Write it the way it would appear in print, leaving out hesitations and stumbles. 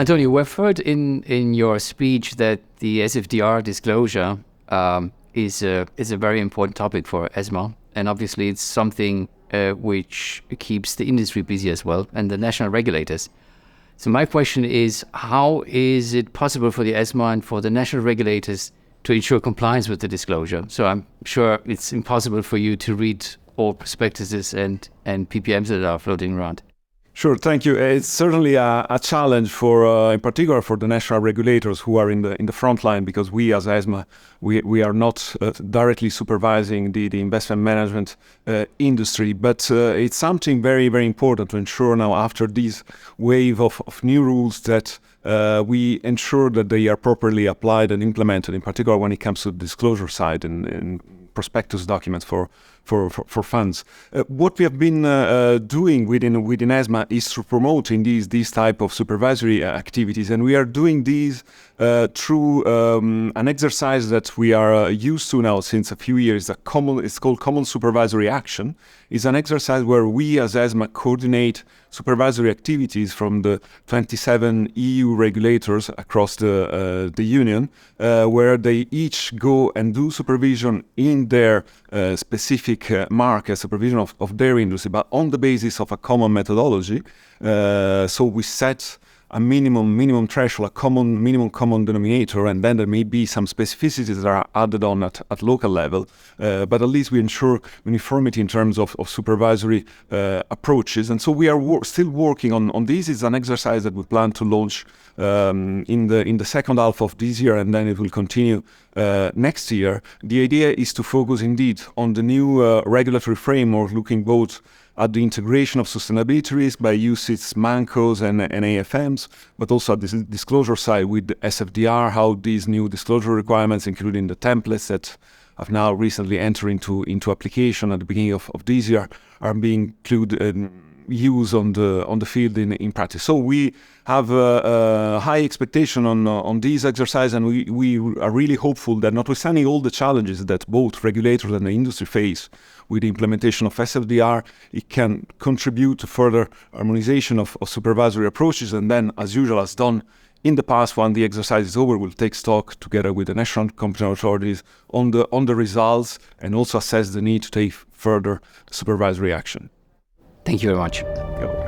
Antonio, we've heard in your speech that the SFDR disclosure is a very important topic for ESMA, and obviously it's something which keeps the industry busy as well, and the national regulators. So my question is, how is it possible for the ESMA and for the national regulators to ensure compliance with the disclosure? So I'm sure it's impossible for you to read all prospectuses and PPMs that are floating around. Sure, thank you. It's certainly a challenge for, in particular, for the national regulators who are in the front line, because we as ESMA, we are not directly supervising the investment management industry, but it's something very, very important to ensure now, after this wave of new rules, that we ensure that they are properly applied and implemented, in particular when it comes to the disclosure side and prospectus documents for funds. What we have been doing within ESMA is to promoting these type of supervisory activities, and we are doing these through an exercise that we are used to now since a few years. It's called Common Supervisory Action. It's an exercise where we as ESMA coordinate supervisory activities from the 27 EU regulators across the union, where they each go and do supervision in their specific market, supervision of their industry, but on the basis of a common methodology. So we set a minimum threshold, a minimum common denominator, and then there may be some specificities that are added on at local level. But at least we ensure uniformity in terms of supervisory approaches. And so we are still working on this. It's an exercise that we plan to launch in the second half of this year, and then it will continue next year. The idea is to focus indeed on the new regulatory framework, looking both at the integration of sustainability risk by UCITS, MANCOs and AFMs, but also at the disclosure side with the SFDR, how these new disclosure requirements, including the templates that have now recently entered into application at the beginning of this year, are being used on the field in practice. So we have a high expectation on this exercise, and we are really hopeful that, notwithstanding all the challenges that both regulators and the industry face with the implementation of SFDR, it can contribute to further harmonization of supervisory approaches. And then, as usual, as done in the past, when the exercise is over, we'll take stock together with the national competent authorities on the results, and also assess the need to take further supervisory action. Thank you very much. Go.